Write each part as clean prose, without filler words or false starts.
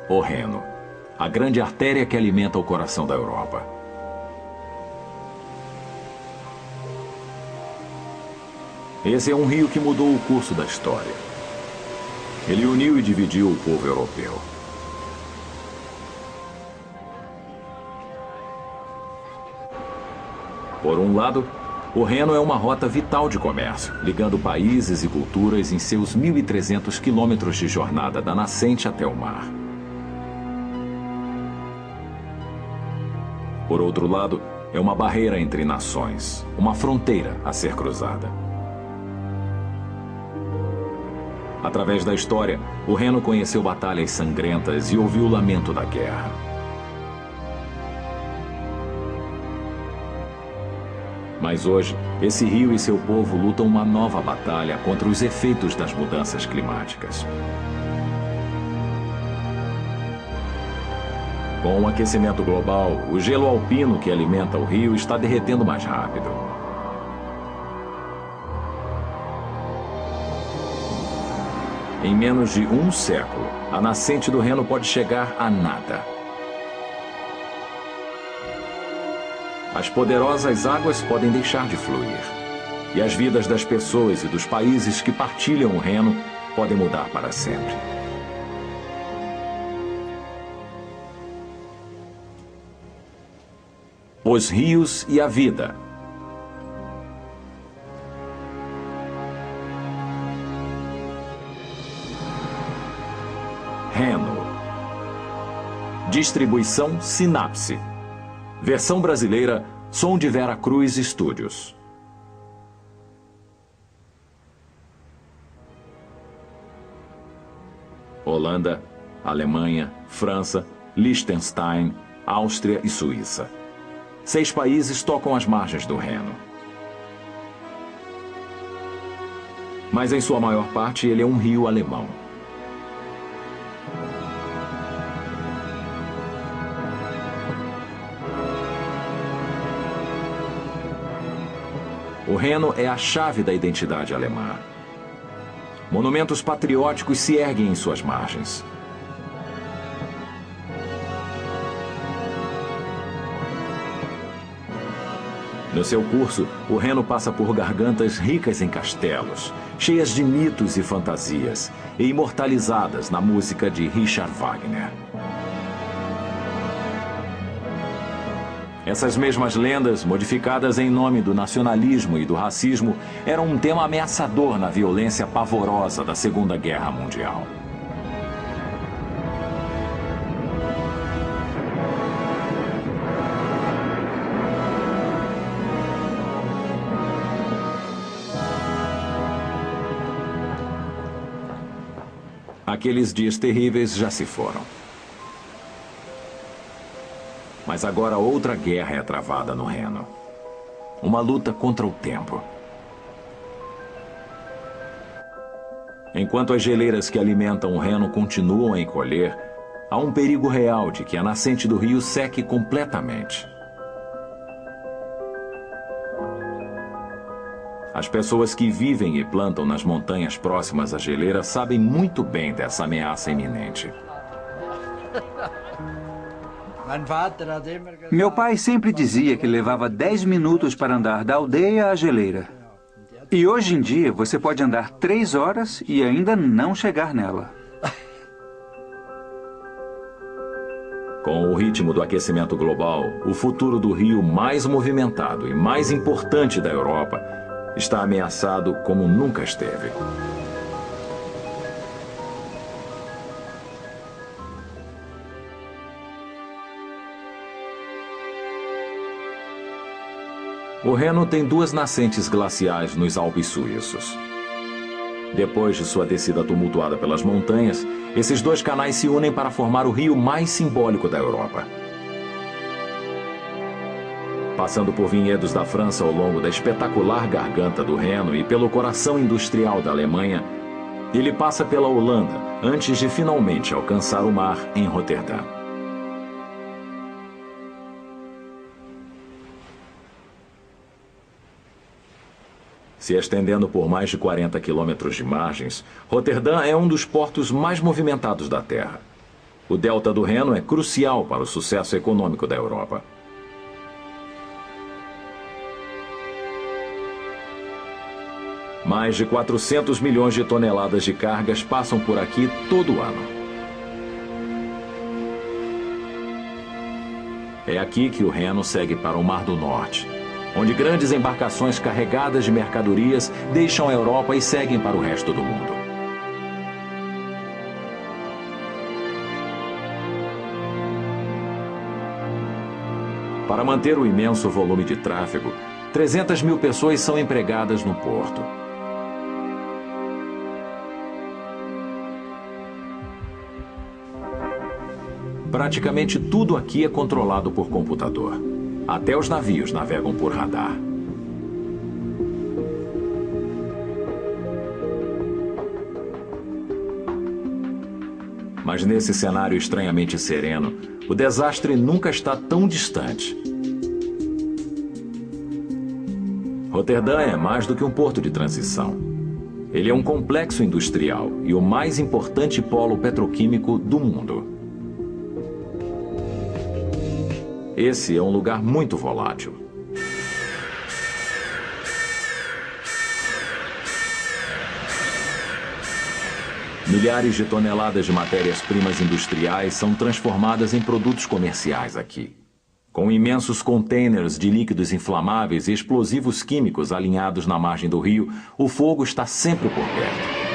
o Reno, a grande artéria que alimenta o coração da Europa. Esse é um rio que mudou o curso da história. Ele uniu e dividiu o povo europeu. Por um lado, o Reno é uma rota vital de comércio, ligando países e culturas em seus 1.300 quilômetros de jornada da nascente até o mar. Por outro lado, é uma barreira entre nações, uma fronteira a ser cruzada. Através da história, o Reno conheceu batalhas sangrentas e ouviu o lamento da guerra. Mas hoje, esse rio e seu povo lutam uma nova batalha contra os efeitos das mudanças climáticas. Com o aquecimento global, o gelo alpino que alimenta o rio está derretendo mais rápido. Em menos de um século, a nascente do Reno pode chegar a nada. As poderosas águas podem deixar de fluir. E as vidas das pessoas e dos países que partilham o Reno podem mudar para sempre. Os rios e a vida. Reno. Distribuição Sinapse. Versão brasileira, Som de Vera Cruz Studios. Holanda, Alemanha, França, Liechtenstein, Áustria e Suíça. 6 países tocam as margens do Reno. Mas em sua maior parte ele é um rio alemão. O Reno é a chave da identidade alemã. Monumentos patrióticos se erguem em suas margens. No seu curso, o Reno passa por gargantas ricas em castelos, cheias de mitos e fantasias, e imortalizadas na música de Richard Wagner. Essas mesmas lendas, modificadas em nome do nacionalismo e do racismo, eram um tema ameaçador na violência pavorosa da Segunda Guerra Mundial. Aqueles dias terríveis já se foram. Mas agora outra guerra é travada no Reno. Uma luta contra o tempo. Enquanto as geleiras que alimentam o Reno continuam a encolher, há um perigo real de que a nascente do rio seque completamente. As pessoas que vivem e plantam nas montanhas próximas à geleira sabem muito bem dessa ameaça iminente. Meu pai sempre dizia que levava 10 minutos para andar da aldeia à geleira. E hoje em dia você pode andar 3 horas e ainda não chegar nela. Com o ritmo do aquecimento global, o futuro do rio mais movimentado e mais importante da Europa está ameaçado como nunca esteve. O Reno tem 2 nascentes glaciais nos Alpes suíços. Depois de sua descida tumultuada pelas montanhas, esses 2 canais se unem para formar o rio mais simbólico da Europa. Passando por vinhedos da França ao longo da espetacular garganta do Reno e pelo coração industrial da Alemanha, ele passa pela Holanda antes de finalmente alcançar o mar em Roterdã. Se estendendo por mais de 40 quilômetros de margens, Roterdã é um dos portos mais movimentados da Terra. O delta do Reno é crucial para o sucesso econômico da Europa. Mais de 400 milhões de toneladas de cargas passam por aqui todo ano. É aqui que o Reno segue para o Mar do Norte, onde grandes embarcações carregadas de mercadorias deixam a Europa e seguem para o resto do mundo. Para manter o imenso volume de tráfego, 300 mil pessoas são empregadas no porto. Praticamente tudo aqui é controlado por computador. Até os navios navegam por radar. Mas nesse cenário estranhamente sereno, o desastre nunca está tão distante. Roterdã é mais do que um porto de transição. Ele é um complexo industrial e o mais importante polo petroquímico do mundo. Esse é um lugar muito volátil. Milhares de toneladas de matérias-primas industriais são transformadas em produtos comerciais aqui. Com imensos containers de líquidos inflamáveis e explosivos químicos alinhados na margem do rio, o fogo está sempre por perto.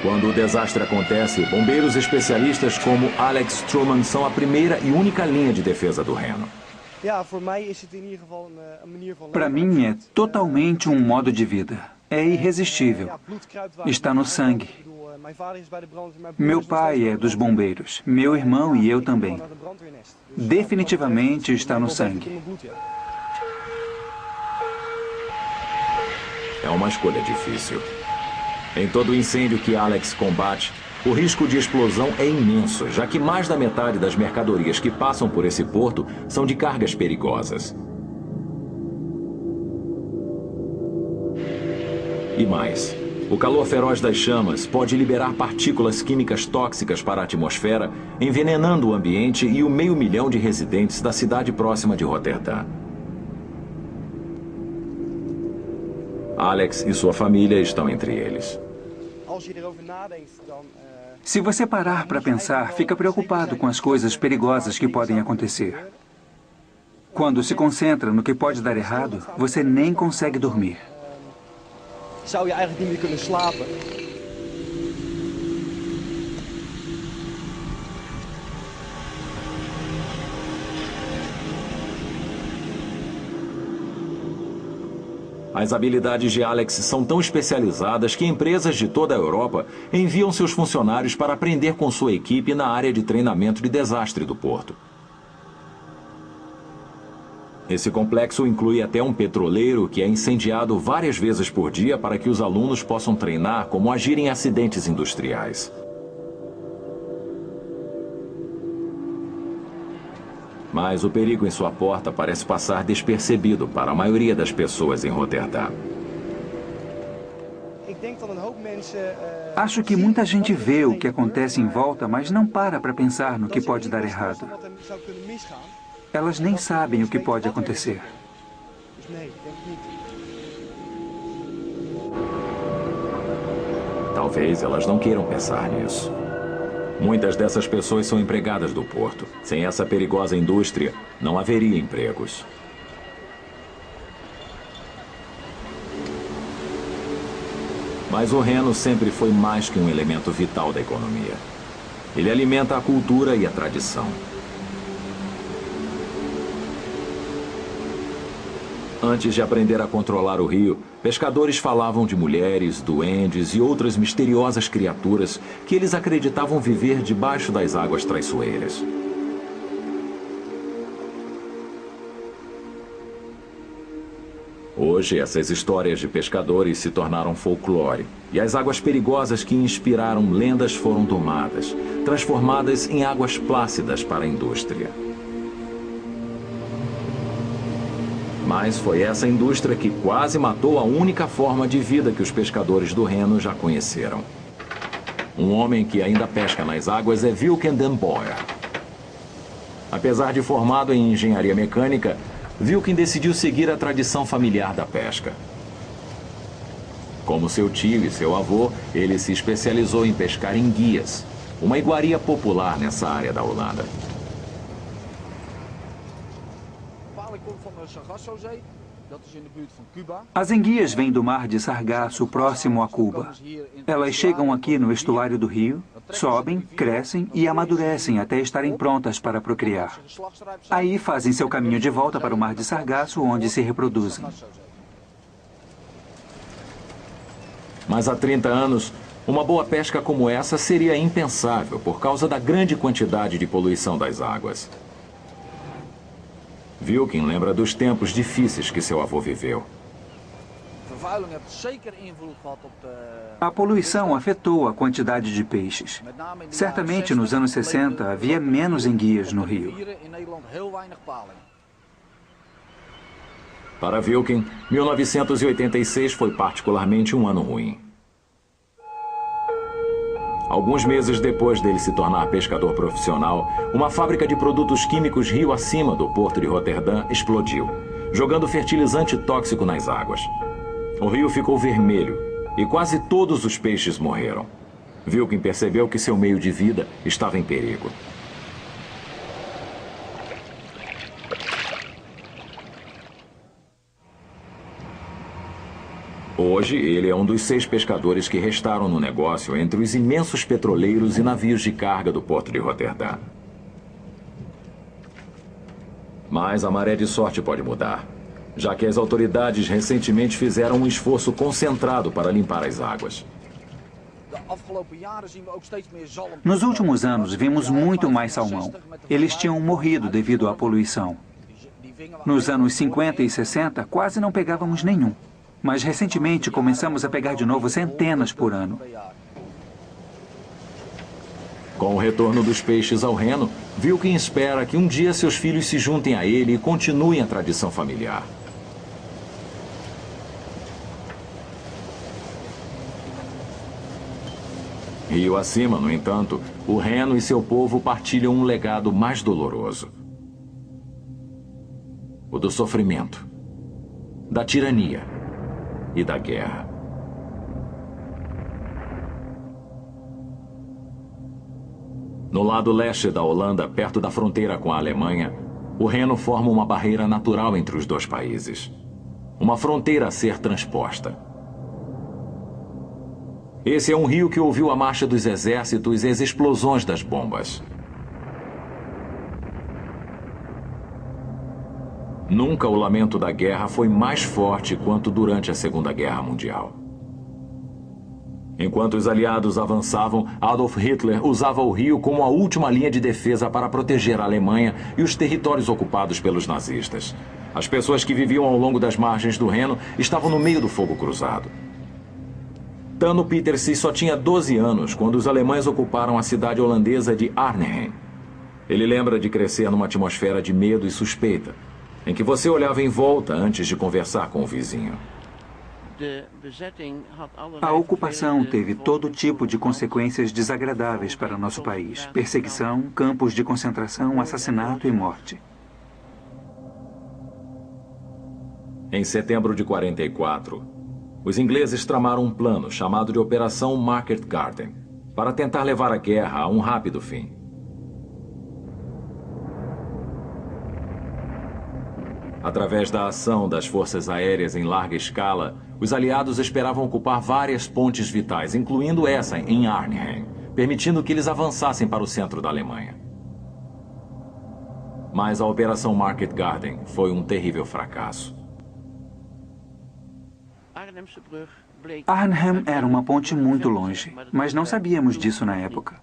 Quando o desastre acontece, bombeiros especialistas como Alex Truman são a primeira e única linha de defesa do Reno. Para mim é totalmente um modo de vida. É irresistível. Está no sangue. Meu pai é dos bombeiros, meu irmão e eu também. Definitivamente está no sangue. É uma escolha difícil. Em todo incêndio que Alex combate, o risco de explosão é imenso, já que mais da metade das mercadorias que passam por esse porto são de cargas perigosas. E mais, o calor feroz das chamas pode liberar partículas químicas tóxicas para a atmosfera, envenenando o ambiente e o 500 mil de residentes da cidade próxima de Roterdã. Alex e sua família estão entre eles. Se você parar para pensar, fica preocupado com as coisas perigosas que podem acontecer. Quando se concentra no que pode dar errado, você nem consegue dormir. As habilidades de Alex são tão especializadas que empresas de toda a Europa enviam seus funcionários para aprender com sua equipe na área de treinamento de desastre do porto. Esse complexo inclui até um petroleiro que é incendiado várias vezes por dia para que os alunos possam treinar como agir em acidentes industriais. Mas o perigo em sua porta parece passar despercebido para a maioria das pessoas em Roterdã. Acho que muita gente vê o que acontece em volta, mas não para pensar no que pode dar errado. Elas nem sabem o que pode acontecer. Talvez elas não queiram pensar nisso. Muitas dessas pessoas são empregadas do porto. Sem essa perigosa indústria, não haveria empregos. Mas o Reno sempre foi mais que um elemento vital da economia. Ele alimenta a cultura e a tradição. Antes de aprender a controlar o rio, pescadores falavam de mulheres, duendes e outras misteriosas criaturas que eles acreditavam viver debaixo das águas traiçoeiras. Hoje, essas histórias de pescadores se tornaram folclore, e as águas perigosas que inspiraram lendas foram domadas, transformadas em águas plácidas para a indústria. Mas foi essa indústria que quase matou a única forma de vida que os pescadores do Reno já conheceram. Um homem que ainda pesca nas águas é Wilken den Boer. Apesar de formado em engenharia mecânica, Wilken decidiu seguir a tradição familiar da pesca. Como seu tio e seu avô, ele se especializou em pescar enguias, uma iguaria popular nessa área da Holanda. As enguias vêm do mar de Sargasso, próximo a Cuba. Elas chegam aqui no estuário do rio, sobem, crescem e amadurecem até estarem prontas para procriar. Aí fazem seu caminho de volta para o mar de Sargasso, onde se reproduzem. Mas há 30 anos, uma boa pesca como essa seria impensável por causa da grande quantidade de poluição das águas. Wilken lembra dos tempos difíceis que seu avô viveu. A poluição afetou a quantidade de peixes. Certamente nos anos 60 havia menos enguias no rio. Para Wilken, 1986 foi particularmente um ano ruim. Alguns meses depois dele se tornar pescador profissional, uma fábrica de produtos químicos rio acima do porto de Roterdã explodiu, jogando fertilizante tóxico nas águas. O rio ficou vermelho e quase todos os peixes morreram. Wilken percebeu que seu meio de vida estava em perigo. Hoje, ele é um dos 6 pescadores que restaram no negócio entre os imensos petroleiros e navios de carga do porto de Roterdã. Mas a maré de sorte pode mudar, já que as autoridades recentemente fizeram um esforço concentrado para limpar as águas. Nos últimos anos, vimos muito mais salmão. Eles tinham morrido devido à poluição. Nos anos 50 e 60, quase não pegávamos nenhum. Mas recentemente começamos a pegar de novo centenas por ano. Com o retorno dos peixes ao Reno, Wilken espera que um dia seus filhos se juntem a ele e continuem a tradição familiar. Rio acima, no entanto, o Reno e seu povo partilham um legado mais doloroso. O do sofrimento, da tirania e da guerra. No lado leste da Holanda, perto da fronteira com a Alemanha, o Reno forma uma barreira natural entre os dois países. Uma fronteira a ser transposta. Esse é um rio que ouviu a marcha dos exércitos e as explosões das bombas. Nunca o lamento da guerra foi mais forte quanto durante a Segunda Guerra Mundial. Enquanto os aliados avançavam, Adolf Hitler usava o rio como a última linha de defesa para proteger a Alemanha e os territórios ocupados pelos nazistas. As pessoas que viviam ao longo das margens do Reno estavam no meio do fogo cruzado. Tano Pieterse só tinha 12 anos quando os alemães ocuparam a cidade holandesa de Arnhem. Ele lembra de crescer numa atmosfera de medo e suspeita, em que você olhava em volta antes de conversar com o vizinho. A ocupação teve todo tipo de consequências desagradáveis para nosso país. Perseguição, campos de concentração, assassinato e morte. Em setembro de 44, os ingleses tramaram um plano chamado de Operação Market Garden, para tentar levar a guerra a um rápido fim. Através da ação das forças aéreas em larga escala, os aliados esperavam ocupar várias pontes vitais, incluindo essa em Arnhem, permitindo que eles avançassem para o centro da Alemanha. Mas a Operação Market Garden foi um terrível fracasso. Arnhem era uma ponte muito longe, mas não sabíamos disso na época.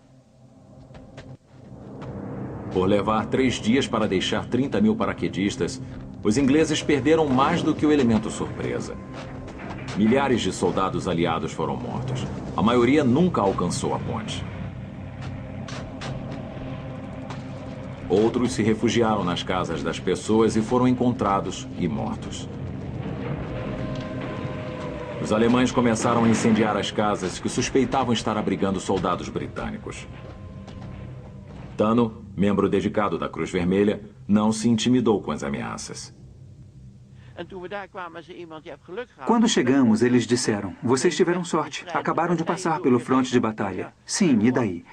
Por levar 3 dias para deixar 30 mil paraquedistas, os ingleses perderam mais do que o elemento surpresa. Milhares de soldados aliados foram mortos. A maioria nunca alcançou a ponte. Outros se refugiaram nas casas das pessoas e foram encontrados e mortos. Os alemães começaram a incendiar as casas que suspeitavam estar abrigando soldados britânicos. Tano, membro dedicado da Cruz Vermelha, não se intimidou com as ameaças. Quando chegamos, eles disseram, vocês tiveram sorte, acabaram de passar pelo fronte de batalha. Sim, e daí?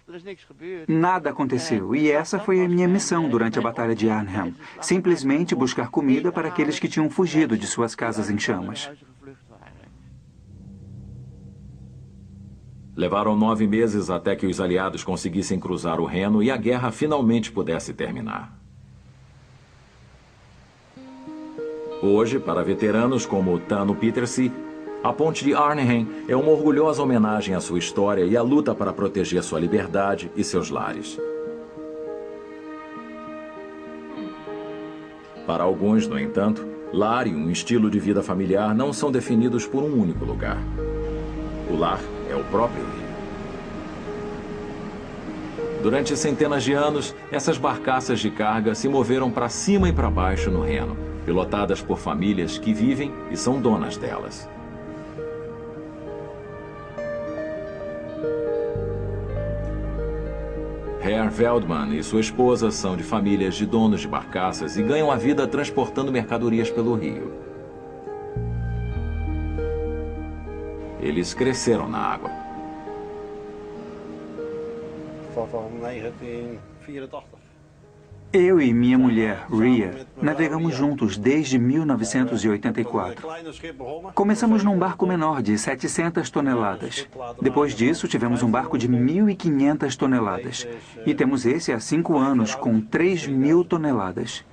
Nada aconteceu, e essa foi a minha missão durante a Batalha de Arnhem. Simplesmente buscar comida para aqueles que tinham fugido de suas casas em chamas. Levaram 9 meses até que os aliados conseguissem cruzar o Reno e a guerra finalmente pudesse terminar. Hoje, para veteranos como Tano Peterse, a ponte de Arnhem é uma orgulhosa homenagem à sua história e à luta para proteger sua liberdade e seus lares. Para alguns, no entanto, lar e um estilo de vida familiar não são definidos por um único lugar. O lar é o próprio rio. Durante centenas de anos, essas barcaças de carga se moveram para cima e para baixo no Reno, pilotadas por famílias que vivem e são donas delas. Herr Veldman e sua esposa são de famílias de donos de barcaças e ganham a vida transportando mercadorias pelo rio. Eles cresceram na água. Eu e minha mulher, Ria, navegamos juntos desde 1984. Começamos num barco menor de 700 toneladas. Depois disso, tivemos um barco de 1.500 toneladas. E temos esse há 5 anos, com 3.000 toneladas.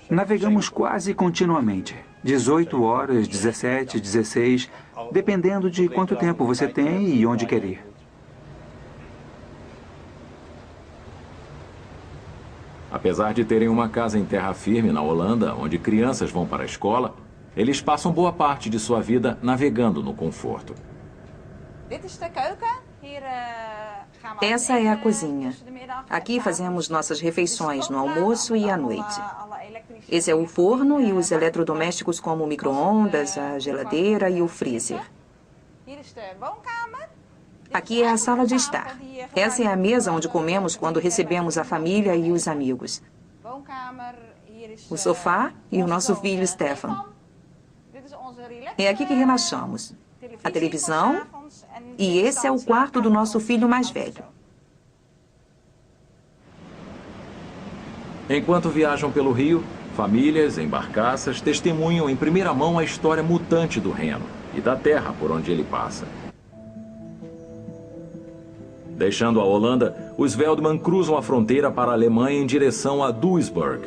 Navegamos quase continuamente. 18 horas, 17, 16, dependendo de quanto tempo você tem e onde quer ir. Apesar de terem uma casa em terra firme na Holanda, onde crianças vão para a escola, eles passam boa parte de sua vida navegando no conforto. Essa é a cozinha. Aqui fazemos nossas refeições no almoço e à noite. Esse é o forno e os eletrodomésticos como o micro-ondas, a geladeira e o freezer. Aqui é a sala de estar. Essa é a mesa onde comemos quando recebemos a família e os amigos. O sofá e o nosso filho Stefan. É aqui que relaxamos. A televisão e esse é o quarto do nosso filho mais velho. Enquanto viajam pelo rio, famílias em barcaças testemunham em primeira mão a história mutante do Reno e da terra por onde ele passa. Deixando a Holanda, os Veldman cruzam a fronteira para a Alemanha em direção a Duisburg,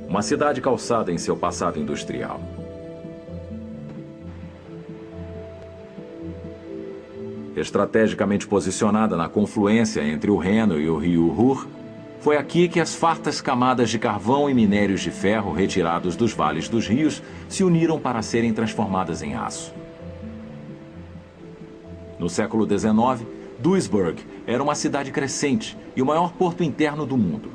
uma cidade calçada em seu passado industrial. Estrategicamente posicionada na confluência entre o Reno e o rio Ruhr, foi aqui que as fartas camadas de carvão e minérios de ferro retirados dos vales dos rios se uniram para serem transformadas em aço. No século XIX, Duisburg era uma cidade crescente e o maior porto interno do mundo.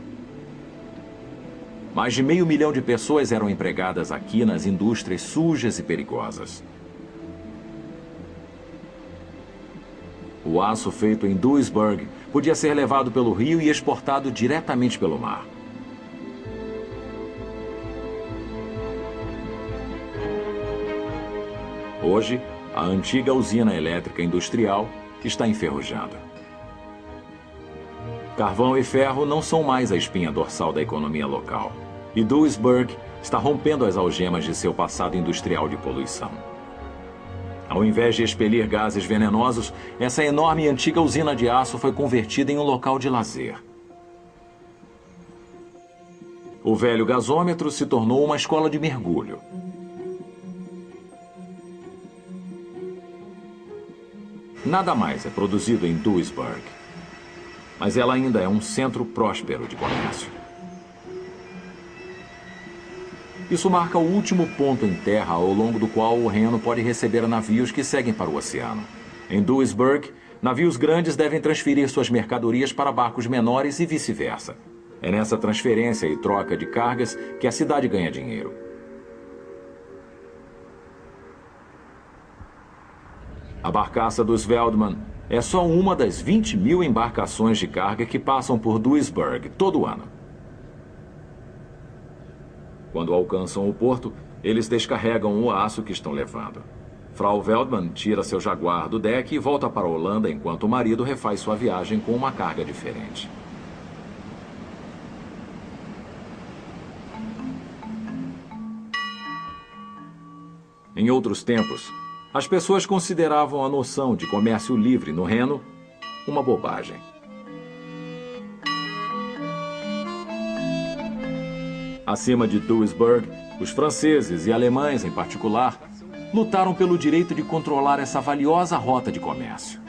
Mais de 500 mil de pessoas eram empregadas aqui nas indústrias sujas e perigosas. O aço feito em Duisburg podia ser levado pelo rio e exportado diretamente pelo mar. Hoje, a antiga usina elétrica industrial está enferrujada. Carvão e ferro não são mais a espinha dorsal da economia local. E Duisburg está rompendo as algemas de seu passado industrial de poluição. Ao invés de expelir gases venenosos, essa enorme e antiga usina de aço foi convertida em um local de lazer. O velho gasômetro se tornou uma escola de mergulho. Nada mais é produzido em Duisburg, mas ela ainda é um centro próspero de comércio. Isso marca o último ponto em terra ao longo do qual o Reno pode receber navios que seguem para o oceano. Em Duisburg, Navios grandes devem transferir suas mercadorias para barcos menores e vice-versa. É nessa transferência e troca de cargas que a cidade ganha dinheiro. A barcaça dos Veldman é só uma das 20.000 embarcações de carga que passam por Duisburg todo ano. Quando alcançam o porto, eles descarregam o aço que estão levando. Frau Veldman tira seu Jaguar do deck e volta para a Holanda enquanto o marido refaz sua viagem com uma carga diferente. Em outros tempos, as pessoas consideravam a noção de comércio livre no Reno uma bobagem. Acima de Duisburg, os franceses e alemães, em particular, lutaram pelo direito de controlar essa valiosa rota de comércio.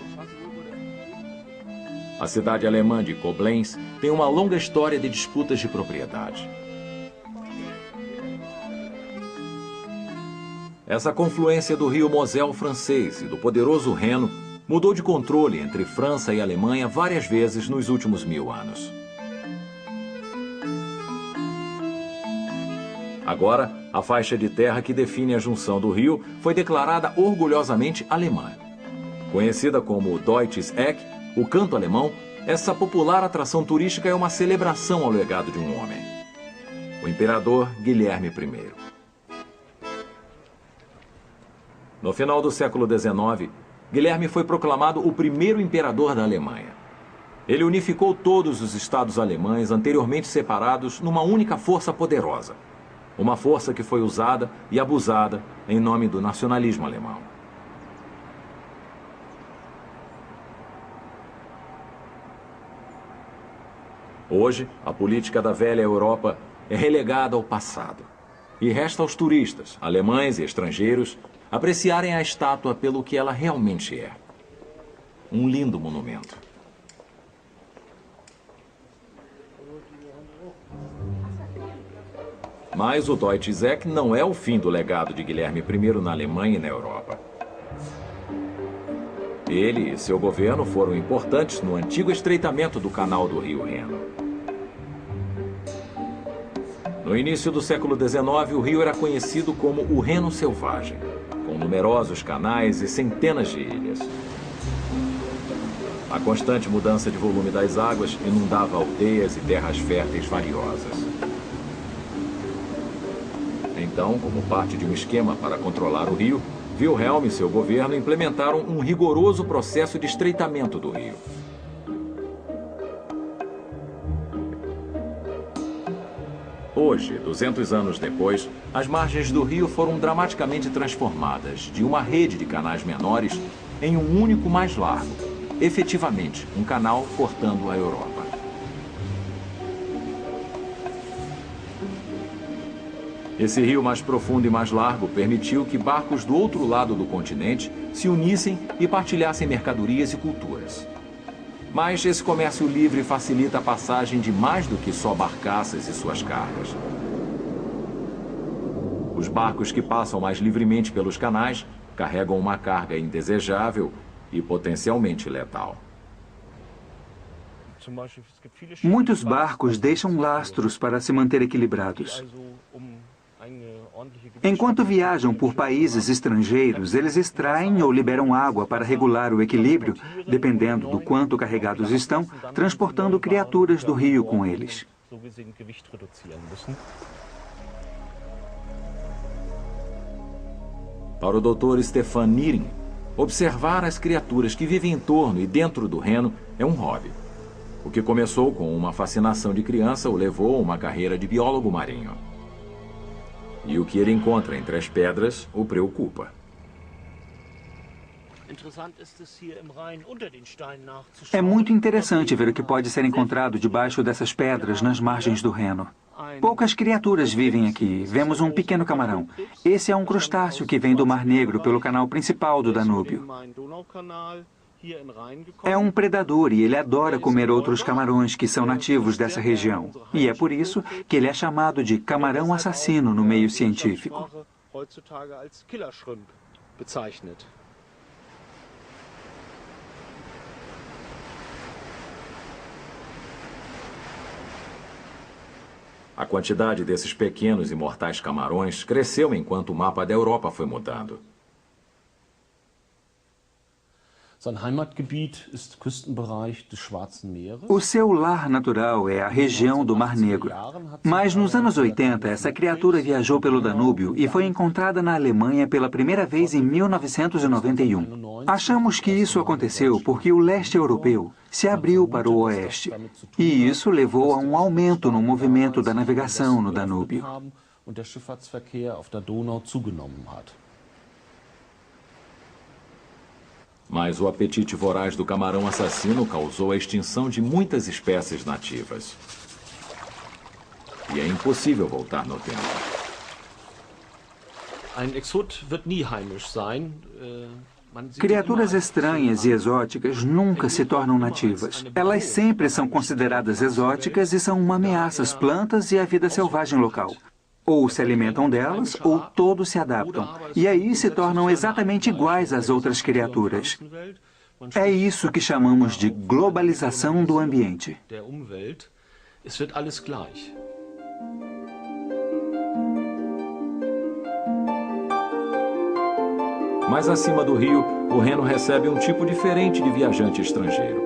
A cidade alemã de Koblenz tem uma longa história de disputas de propriedade. Essa confluência do rio Moselle francês e do poderoso Reno mudou de controle entre França e Alemanha várias vezes nos últimos 1000 anos. Agora, a faixa de terra que define a junção do rio foi declarada orgulhosamente alemã. Conhecida como Deutsches Eck, o canto alemão, essa popular atração turística é uma celebração ao legado de um homem, o imperador Guilherme I. No final do século XIX, Guilherme foi proclamado o primeiro imperador da Alemanha. Ele unificou todos os estados alemães anteriormente separados numa única força poderosa. Uma força que foi usada e abusada em nome do nacionalismo alemão. Hoje, a política da velha Europa é relegada ao passado. E resta aos turistas, alemães e estrangeiros, apreciarem a estátua pelo que ela realmente é. Um lindo monumento. Mas o Deutsches Eck não é o fim do legado de Guilherme I na Alemanha e na Europa. Ele e seu governo foram importantes no antigo estreitamento do canal do Rio Reno. No início do século XIX, o rio era conhecido como o Reno Selvagem, com numerosos canais e centenas de ilhas. A constante mudança de volume das águas inundava aldeias e terras férteis valiosas. Então, como parte de um esquema para controlar o rio, Wilhelm e seu governo implementaram um rigoroso processo de estreitamento do rio. Hoje, 200 anos depois, as margens do rio foram dramaticamente transformadas de uma rede de canais menores em um único mais largo, efetivamente um canal cortando a Europa. Esse rio mais profundo e mais largo permitiu que barcos do outro lado do continente se unissem e partilhassem mercadorias e culturas. Mas esse comércio livre facilita a passagem de mais do que só barcaças e suas cargas. Os barcos que passam mais livremente pelos canais carregam uma carga indesejável e potencialmente letal. Muitos barcos deixam lastros para se manter equilibrados. Enquanto viajam por países estrangeiros, eles extraem ou liberam água para regular o equilíbrio, dependendo do quanto carregados estão, transportando criaturas do rio com eles. Para o Dr. Stefan Niering, observar as criaturas que vivem em torno e dentro do Reno é um hobby. O que começou com uma fascinação de criança o levou a uma carreira de biólogo marinho. E o que ele encontra entre as pedras o preocupa. É muito interessante ver o que pode ser encontrado debaixo dessas pedras nas margens do Reno. Poucas criaturas vivem aqui. Vemos um pequeno camarão. Esse é um crustáceo que vem do Mar Negro pelo canal principal do Danúbio. É um predador e ele adora comer outros camarões que são nativos dessa região. E é por isso que ele é chamado de camarão assassino no meio científico. A quantidade desses pequenos e mortais camarões cresceu enquanto o mapa da Europa foi mudando. O seu lar natural é a região do Mar Negro. Mas nos anos 80, essa criatura viajou pelo Danúbio e foi encontrada na Alemanha pela primeira vez em 1991. Achamos que isso aconteceu porque o leste europeu se abriu para o oeste. E isso levou a um aumento no movimento da navegação no Danúbio. Mas o apetite voraz do camarão assassino causou a extinção de muitas espécies nativas. E é impossível voltar no tempo. Criaturas estranhas e exóticas nunca se tornam nativas. Elas sempre são consideradas exóticas e são uma ameaça às plantas e à vida selvagem local. Ou se alimentam delas, ou todos se adaptam. E aí se tornam exatamente iguais às outras criaturas. É isso que chamamos de globalização do ambiente. Mais acima do rio, o Reno recebe um tipo diferente de viajante estrangeiro.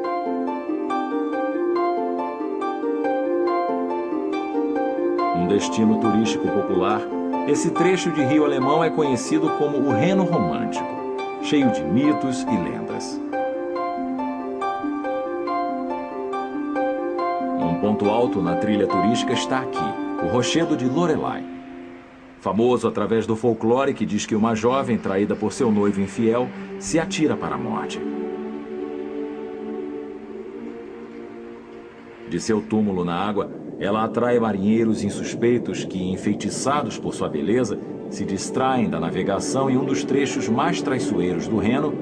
Um destino turístico popular, esse trecho de rio alemão é conhecido como o Reno Romântico, cheio de mitos e lendas. Um ponto alto na trilha turística está aqui, o Rochedo de Loreley. Famoso através do folclore que diz que uma jovem, traída por seu noivo infiel, se atira para a morte. De seu túmulo na água, ela atrai marinheiros insuspeitos que, enfeitiçados por sua beleza, se distraem da navegação em um dos trechos mais traiçoeiros do Reno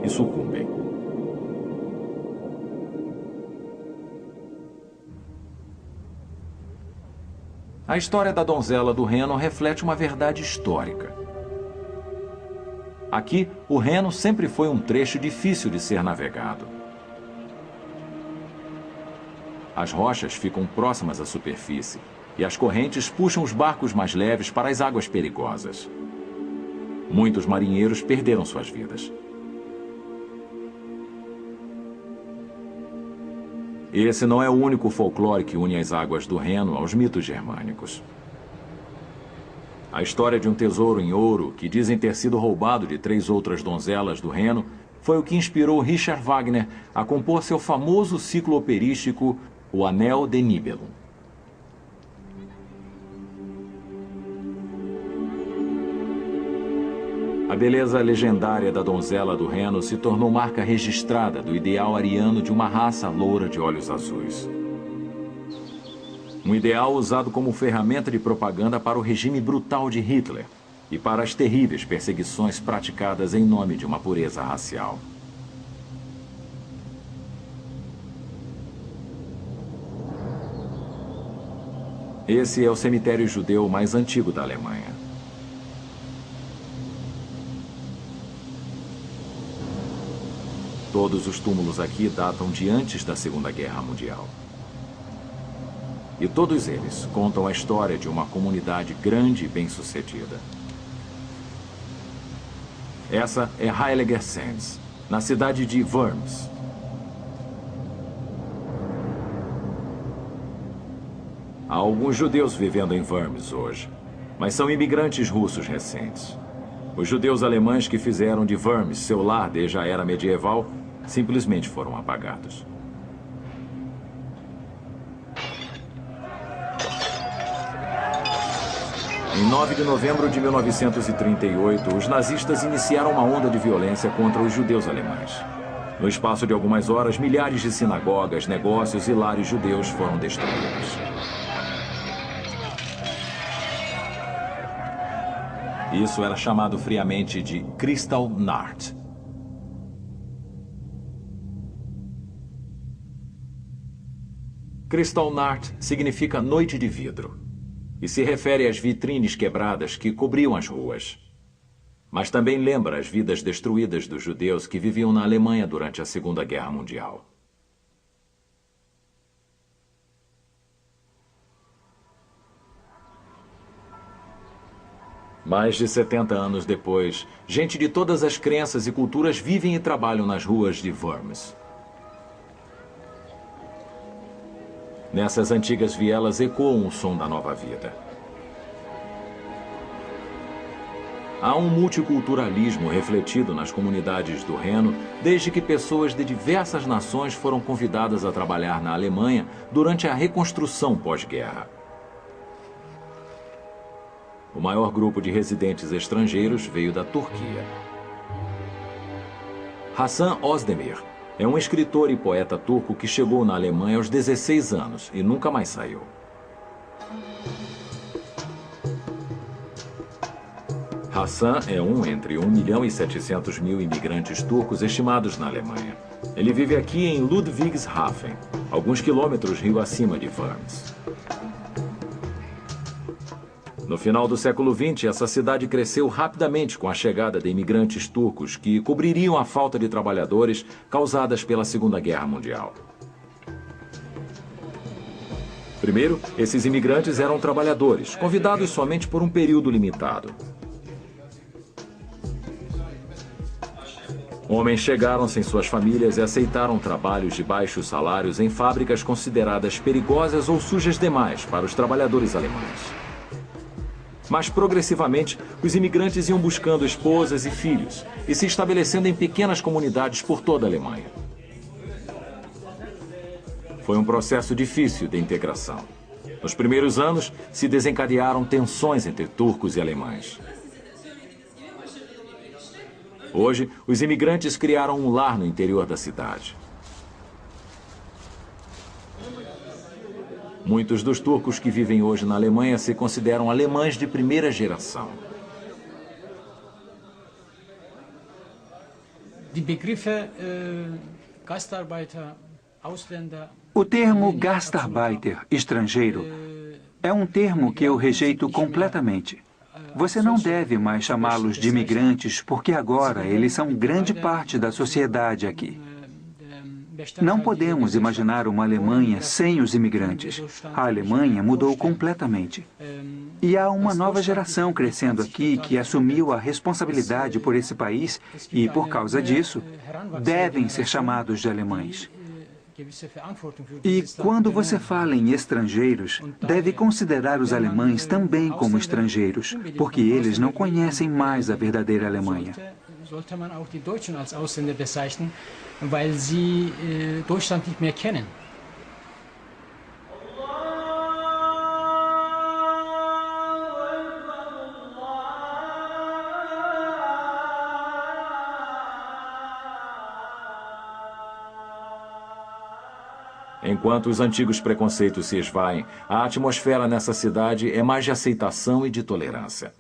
e sucumbem. A história da donzela do Reno reflete uma verdade histórica. Aqui, o Reno sempre foi um trecho difícil de ser navegado. As rochas ficam próximas à superfície e as correntes puxam os barcos mais leves para as águas perigosas. Muitos marinheiros perderam suas vidas. Esse não é o único folclore que une as águas do Reno aos mitos germânicos. A história de um tesouro em ouro, que dizem ter sido roubado de 3 outras donzelas do Reno, foi o que inspirou Richard Wagner a compor seu famoso ciclo operístico, O Anel de Nibelung. A beleza legendária da donzela do Reno se tornou marca registrada do ideal ariano de uma raça loura de olhos azuis. Um ideal usado como ferramenta de propaganda para o regime brutal de Hitler e para as terríveis perseguições praticadas em nome de uma pureza racial. Esse é o cemitério judeu mais antigo da Alemanha. Todos os túmulos aqui datam de antes da Segunda Guerra Mundial. E todos eles contam a história de uma comunidade grande e bem-sucedida. Essa é Heiliger Sands, na cidade de Worms. Há alguns judeus vivendo em Worms hoje, mas são imigrantes russos recentes. Os judeus alemães que fizeram de Worms seu lar desde a era medieval simplesmente foram apagados. Em 9 de novembro de 1938, os nazistas iniciaram uma onda de violência contra os judeus alemães. No espaço de algumas horas, milhares de sinagogas, negócios e lares judeus foram destruídos. Isso era chamado friamente de Kristallnacht. Kristallnacht significa noite de vidro e se refere às vitrines quebradas que cobriam as ruas. Mas também lembra as vidas destruídas dos judeus que viviam na Alemanha durante a Segunda Guerra Mundial. Mais de 70 anos depois, gente de todas as crenças e culturas vivem e trabalham nas ruas de Worms. Nessas antigas vielas ecoam o som da nova vida. Há um multiculturalismo refletido nas comunidades do Reno, desde que pessoas de diversas nações foram convidadas a trabalhar na Alemanha durante a reconstrução pós-guerra. O maior grupo de residentes estrangeiros veio da Turquia. Hasan Özdemir é um escritor e poeta turco que chegou na Alemanha aos 16 anos e nunca mais saiu. Hasan é um entre 1.700.000 imigrantes turcos estimados na Alemanha. Ele vive aqui em Ludwigshafen, alguns quilômetros rio acima de Worms. No final do século XX, essa cidade cresceu rapidamente com a chegada de imigrantes turcos que cobririam a falta de trabalhadores causadas pela Segunda Guerra Mundial. Primeiro, esses imigrantes eram trabalhadores, convidados somente por um período limitado. Homens chegaram sem suas famílias e aceitaram trabalhos de baixos salários em fábricas consideradas perigosas ou sujas demais para os trabalhadores alemães. Mas, progressivamente, os imigrantes iam buscando esposas e filhos e se estabelecendo em pequenas comunidades por toda a Alemanha. Foi um processo difícil de integração. Nos primeiros anos, se desencadearam tensões entre turcos e alemães. Hoje, os imigrantes criaram um lar no interior da cidade. Muitos dos turcos que vivem hoje na Alemanha se consideram alemães de primeira geração. O termo Gastarbeiter, estrangeiro, é um termo que eu rejeito completamente. Você não deve mais chamá-los de imigrantes, porque agora eles são grande parte da sociedade aqui. Não podemos imaginar uma Alemanha sem os imigrantes. A Alemanha mudou completamente. E há uma nova geração crescendo aqui que assumiu a responsabilidade por esse país e, por causa disso, devem ser chamados de alemães. E quando você fala em estrangeiros, deve considerar os alemães também como estrangeiros, porque eles não conhecem mais a verdadeira Alemanha. Sollte man auch die Deutschen als Ausländer bezeichnen, weil sie Deutschland nicht mehr kennen. Enquanto os antigos preconceitos se esvaem, a atmosfera nessa cidade é mais de aceitação e de tolerância.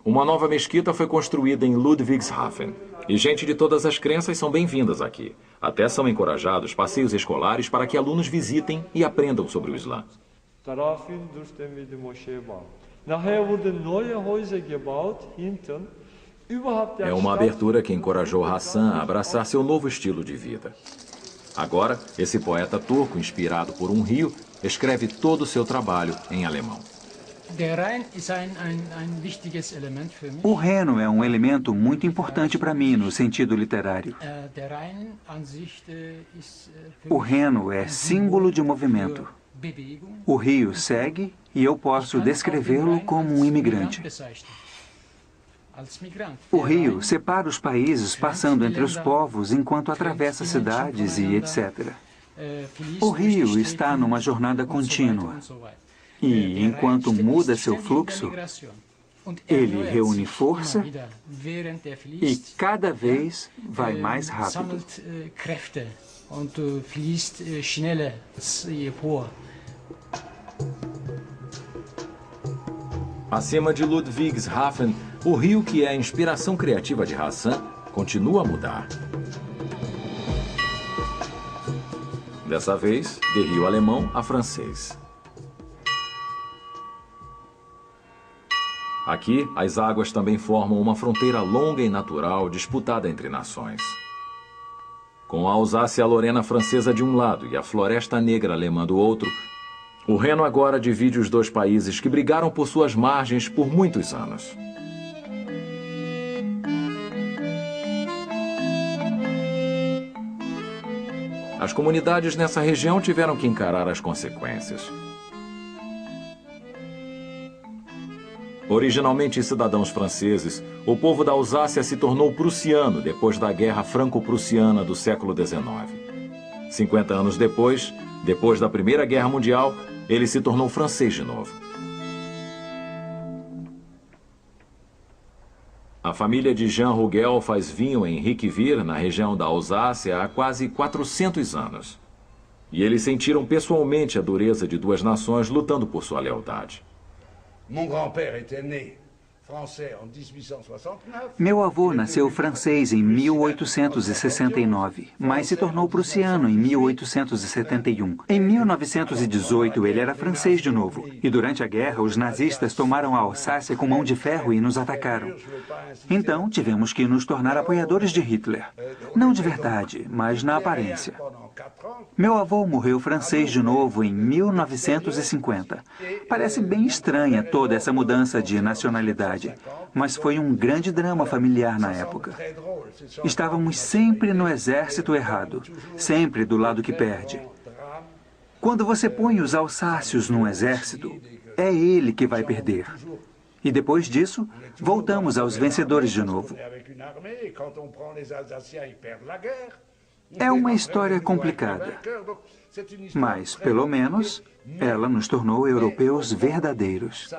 Uma nova mesquita foi construída em Ludwigshafen. E gente de todas as crenças são bem-vindas aqui. Até são encorajados passeios escolares para que alunos visitem e aprendam sobre o Islã. É uma abertura que encorajou Hasan a abraçar seu novo estilo de vida. Agora, esse poeta turco, inspirado por um rio, escreve todo o seu trabalho em alemão. O Reno é um elemento muito importante para mim no sentido literário. O Reno é símbolo de movimento. O rio segue e eu posso descrevê-lo como um imigrante. O rio separa os países passando entre os povos enquanto atravessa cidades e etc. O rio está numa jornada contínua. E, enquanto muda seu fluxo, ele reúne força e cada vez vai mais rápido. Acima de Ludwigshafen, o rio que é a inspiração criativa de Hasan continua a mudar. Dessa vez, de rio alemão a francês. Aqui, as águas também formam uma fronteira longa e natural disputada entre nações. Com a Alsácia-Lorena francesa de um lado e a Floresta Negra alemã do outro, O Reno agora divide os dois países que brigaram por suas margens por muitos anos. As comunidades nessa região tiveram que encarar as consequências. Originalmente cidadãos franceses, o povo da Alsácia se tornou prussiano depois da Guerra Franco-Prussiana do século XIX. 50 anos depois da Primeira Guerra Mundial, ele se tornou francês de novo. A família de Jean Rugel faz vinho em Riquevire, na região da Alsácia, há quase 400 anos. E eles sentiram pessoalmente a dureza de duas nações lutando por sua lealdade. Meu avô nasceu francês em 1869, mas se tornou prussiano em 1871. Em 1918, ele era francês de novo. E durante a guerra, os nazistas tomaram a Alsácia com mão de ferro e nos atacaram. Então, tivemos que nos tornar apoiadores de Hitler. Não de verdade, mas na aparência. Meu avô morreu francês de novo em 1950. Parece bem estranha toda essa mudança de nacionalidade, mas foi um grande drama familiar na época. Estávamos sempre no exército errado, sempre do lado que perde. Quando você põe os alsácios num exército, é ele que vai perder. E depois disso, voltamos aos vencedores de novo. É uma história complicada, mas, pelo menos, ela nos tornou europeus verdadeiros.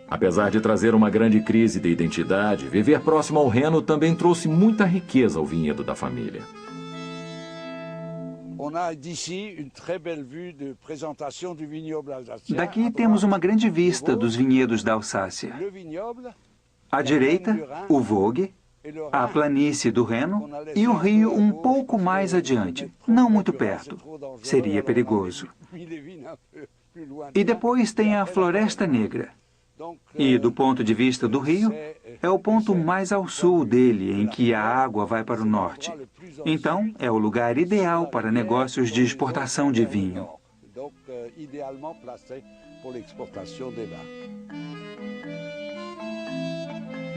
Apesar de trazer uma grande crise de identidade, viver próximo ao Reno também trouxe muita riqueza ao vinhedo da família. Daqui temos uma grande vista dos vinhedos da Alsácia. À direita, o Vogue, a planície do Reno e o rio um pouco mais adiante, não muito perto. Seria perigoso. E depois tem a Floresta Negra. E, do ponto de vista do rio, é o ponto mais ao sul dele, em que a água vai para o norte. Então, é o lugar ideal para negócios de exportação de vinho.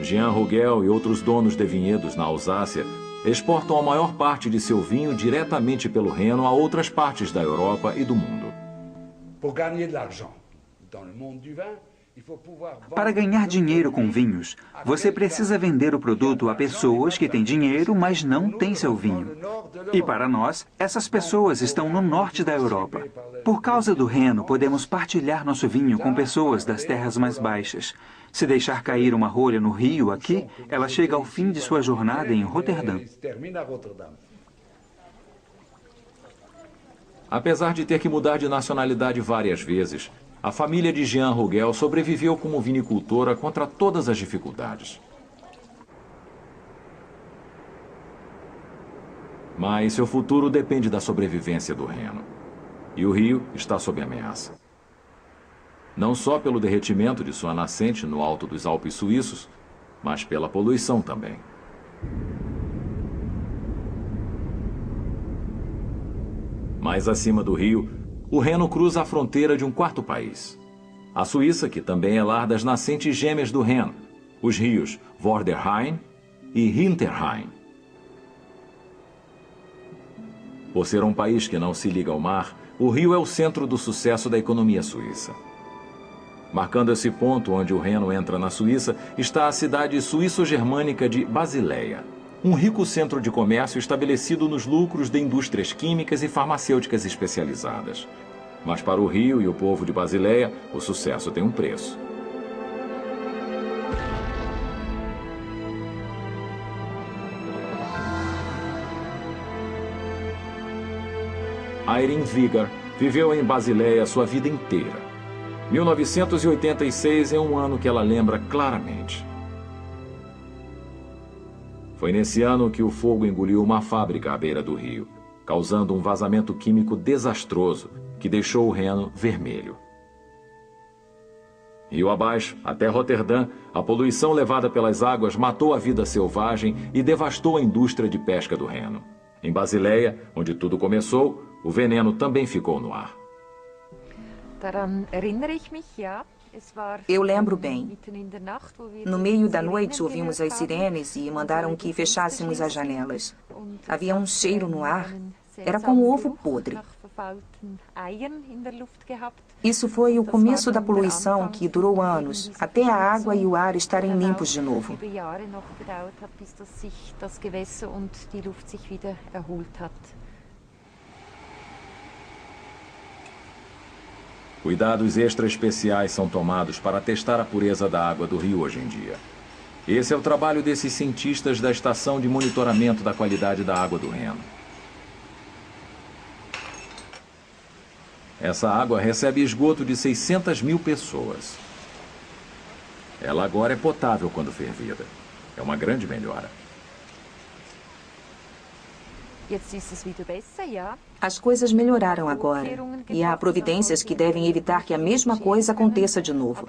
Jean Rugel e outros donos de vinhedos na Alsácia exportam a maior parte de seu vinho diretamente pelo Reno a outras partes da Europa e do mundo. Para ganhar dinheiro com vinhos, você precisa vender o produto a pessoas que têm dinheiro, mas não têm seu vinho. E para nós, essas pessoas estão no norte da Europa. Por causa do Reno, podemos partilhar nosso vinho com pessoas das terras mais baixas. Se deixar cair uma rolha no rio aqui, ela chega ao fim de sua jornada em Roterdã. Apesar de ter que mudar de nacionalidade várias vezes, a família de Jean Rugel sobreviveu como vinicultora contra todas as dificuldades. Mas seu futuro depende da sobrevivência do Reno. E o rio está sob ameaça. Não só pelo derretimento de sua nascente no alto dos Alpes suíços, mas pela poluição também. Mais acima do rio, o Reno cruza a fronteira de um quarto país. A Suíça, que também é lar das nascentes gêmeas do Reno, os rios Vorderrhein e Hinterrhein. Por ser um país que não se liga ao mar, o rio é o centro do sucesso da economia suíça. Marcando esse ponto onde o Reno entra na Suíça, está a cidade suíço-germânica de Basileia, um rico centro de comércio estabelecido nos lucros de indústrias químicas e farmacêuticas especializadas. Mas para o Rio e o povo de Basileia, o sucesso tem um preço. Irene Vigar viveu em Basileia sua vida inteira. 1986 é um ano que ela lembra claramente. Foi nesse ano que o fogo engoliu uma fábrica à beira do rio, causando um vazamento químico desastroso que deixou o Reno vermelho. Rio abaixo, até Roterdã, a poluição levada pelas águas matou a vida selvagem e devastou a indústria de pesca do Reno. Em Basileia, onde tudo começou, o veneno também ficou no ar. Eu lembro bem. No meio da noite ouvimos as sirenes e mandaram que fechássemos as janelas. Havia um cheiro no ar. Era como ovo podre. Isso foi o começo da poluição que durou anos, até a água e o ar estarem limpos de novo. Cuidados extra especiais são tomados para testar a pureza da água do rio hoje em dia. Esse é o trabalho desses cientistas da Estação de Monitoramento da Qualidade da Água do Reno. Essa água recebe esgoto de 600 mil pessoas. Ela agora é potável quando fervida. É uma grande melhora. As coisas melhoraram agora, e há providências que devem evitar que a mesma coisa aconteça de novo.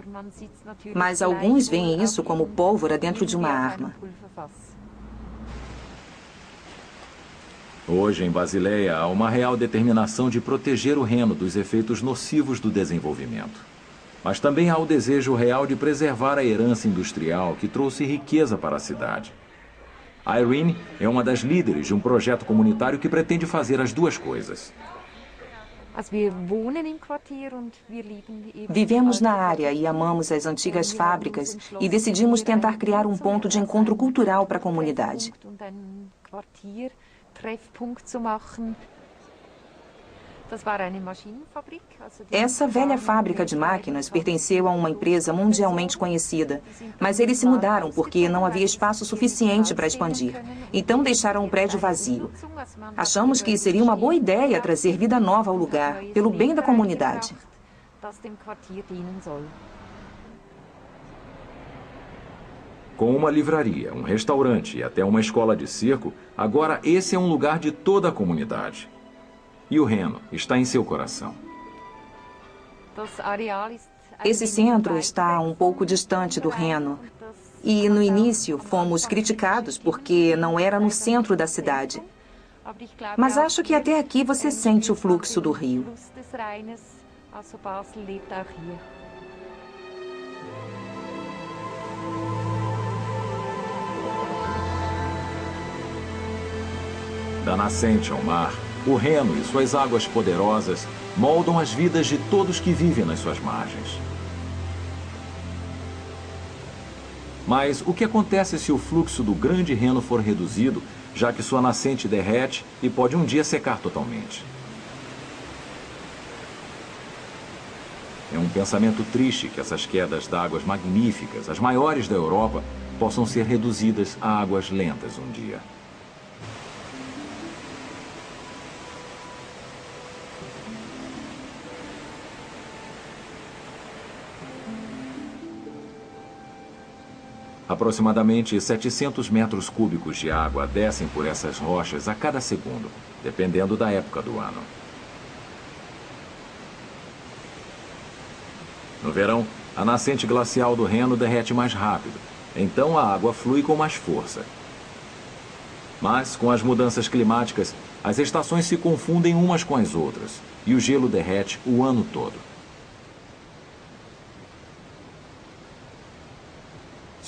Mas alguns veem isso como pólvora dentro de uma arma. Hoje, em Basileia, há uma real determinação de proteger o Reno dos efeitos nocivos do desenvolvimento. Mas também há o desejo real de preservar a herança industrial que trouxe riqueza para a cidade. Irene é uma das líderes de um projeto comunitário que pretende fazer as duas coisas. Vivemos na área e amamos as antigas fábricas e decidimos tentar criar um ponto de encontro cultural para a comunidade. Essa velha fábrica de máquinas pertenceu a uma empresa mundialmente conhecida, mas eles se mudaram porque não havia espaço suficiente para expandir. Então deixaram o prédio vazio. Achamos que seria uma boa ideia trazer vida nova ao lugar, pelo bem da comunidade. Com uma livraria, um restaurante e até uma escola de circo, agora esse é um lugar de toda a comunidade. E o Reno está em seu coração. Esse centro está um pouco distante do Reno. E no início fomos criticados porque não era no centro da cidade. Mas acho que até aqui você sente o fluxo do rio. Da nascente ao mar, o Reno e suas águas poderosas moldam as vidas de todos que vivem nas suas margens. Mas o que acontece se o fluxo do grande Reno for reduzido, já que sua nascente derrete e pode um dia secar totalmente? É um pensamento triste que essas quedas d'águas magníficas, as maiores da Europa, possam ser reduzidas a águas lentas um dia. Aproximadamente 700 metros cúbicos de água descem por essas rochas a cada segundo, dependendo da época do ano. No verão, a nascente glacial do Reno derrete mais rápido, então a água flui com mais força. Mas, com as mudanças climáticas, as estações se confundem umas com as outras, e o gelo derrete o ano todo.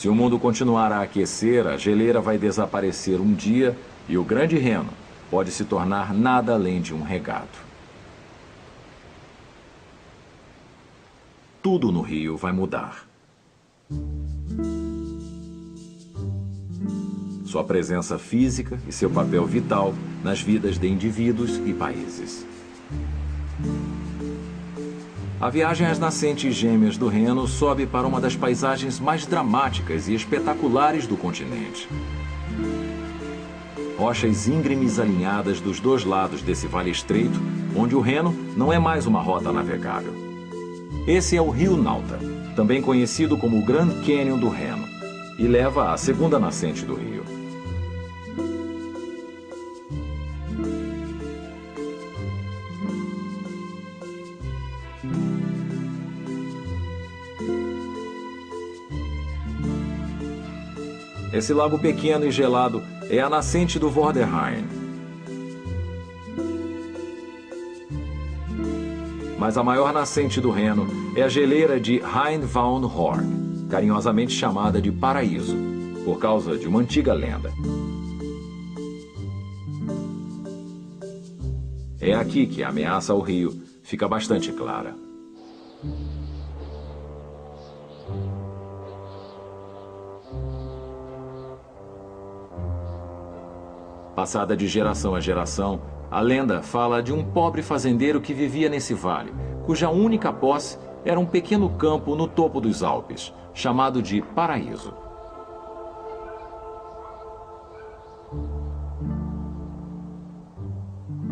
Se o mundo continuar a aquecer, a geleira vai desaparecer um dia e o grande Reno pode se tornar nada além de um regato. Tudo no rio vai mudar. Sua presença física e seu papel vital nas vidas de indivíduos e países. A viagem às nascentes gêmeas do Reno sobe para uma das paisagens mais dramáticas e espetaculares do continente. Rochas íngremes alinhadas dos dois lados desse vale estreito, onde o Reno não é mais uma rota navegável. Esse é o Rio Nauta, também conhecido como o Grand Canyon do Reno, e leva à segunda nascente do rio. Esse lago pequeno e gelado é a nascente do Vorderrhein. Mas a maior nascente do Reno é a geleira de Rhine van Horn, carinhosamente chamada de Paraíso, por causa de uma antiga lenda. É aqui que a ameaça ao rio fica bastante clara. Passada de geração a geração, a lenda fala de um pobre fazendeiro que vivia nesse vale, cuja única posse era um pequeno campo no topo dos Alpes, chamado de Paraíso.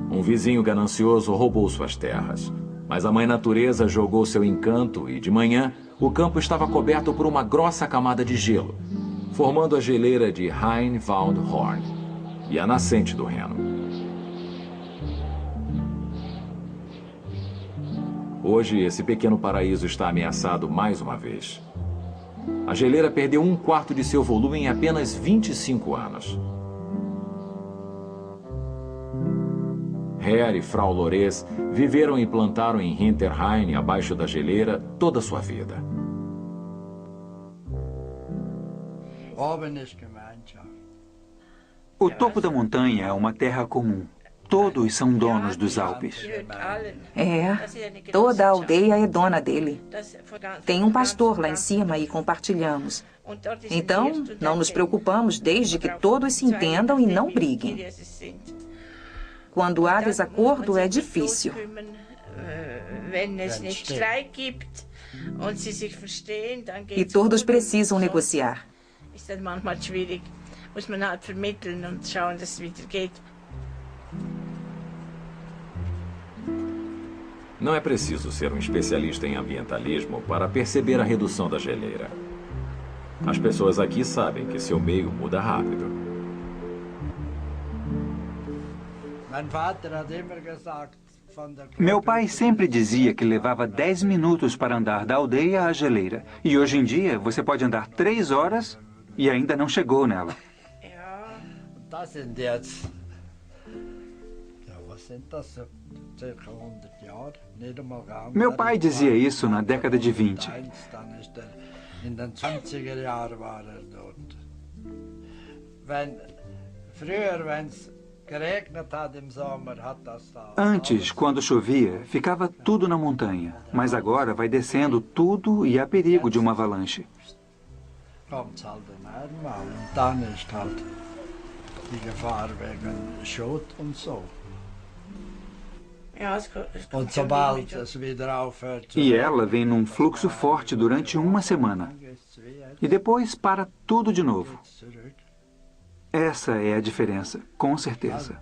Um vizinho ganancioso roubou suas terras, mas a mãe natureza jogou seu encanto e, de manhã, o campo estava coberto por uma grossa camada de gelo, formando a geleira de Rhine van Horn e a nascente do Reno. Hoje, esse pequeno paraíso está ameaçado mais uma vez. A geleira perdeu 1/4 de seu volume em apenas 25 anos. Herr e Frau Lores viveram e plantaram em Hinterrhein, abaixo da geleira, toda a sua vida. O topo da montanha é uma terra comum. Todos são donos dos Alpes. É, toda a aldeia é dona dele. Tem um pastor lá em cima e compartilhamos. Então, não nos preocupamos desde que todos se entendam e não briguem. Quando há desacordo, é difícil. E todos precisam negociar. Não é preciso ser um especialista em ambientalismo para perceber a redução da geleira. As pessoas aqui sabem que seu meio muda rápido. Meu pai sempre dizia que levava 10 minutos para andar da aldeia à geleira. E hoje em dia, você pode andar 3 horas e ainda não chegou nela. Meu pai dizia isso na década de 20. Antes, quando chovia, ficava tudo na montanha. Mas agora vai descendo tudo e há perigo de uma avalanche. E ela vem num fluxo forte durante uma semana. E depois para tudo de novo. Essa é a diferença, com certeza.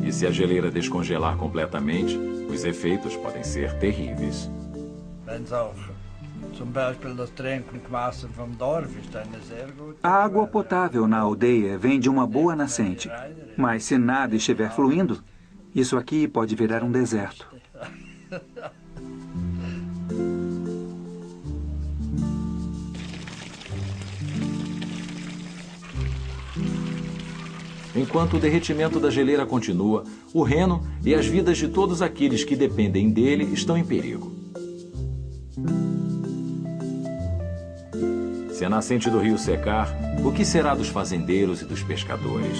E se a geleira descongelar completamente, os efeitos podem ser terríveis. A água potável na aldeia vem de uma boa nascente. Mas se nada estiver fluindo, isso aqui pode virar um deserto. Enquanto o derretimento da geleira continua, o Reno e as vidas de todos aqueles que dependem dele estão em perigo. Se a nascente do rio secar, o que será dos fazendeiros e dos pescadores?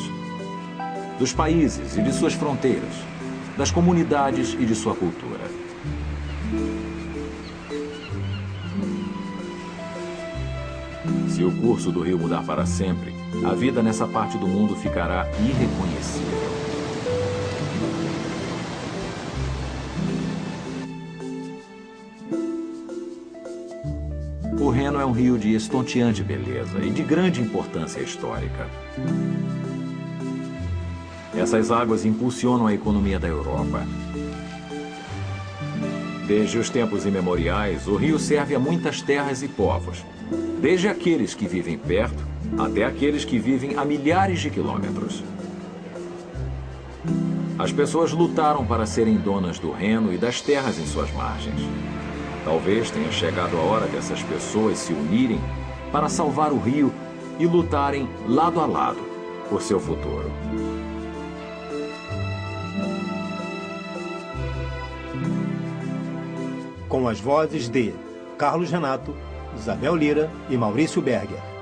Dos países e de suas fronteiras? Das comunidades e de sua cultura? Se o curso do rio mudar para sempre, a vida nessa parte do mundo ficará irreconhecível. O Reno é um rio de estonteante beleza e de grande importância histórica. Essas águas impulsionam a economia da Europa. Desde os tempos imemoriais, o rio serve a muitas terras e povos, desde aqueles que vivem perto até aqueles que vivem a milhares de quilômetros. As pessoas lutaram para serem donas do Reno e das terras em suas margens. Talvez tenha chegado a hora dessas pessoas se unirem para salvar o rio e lutarem lado a lado por seu futuro. com as vozes de Carlos Renato, Isabel Lira e Maurício Berger.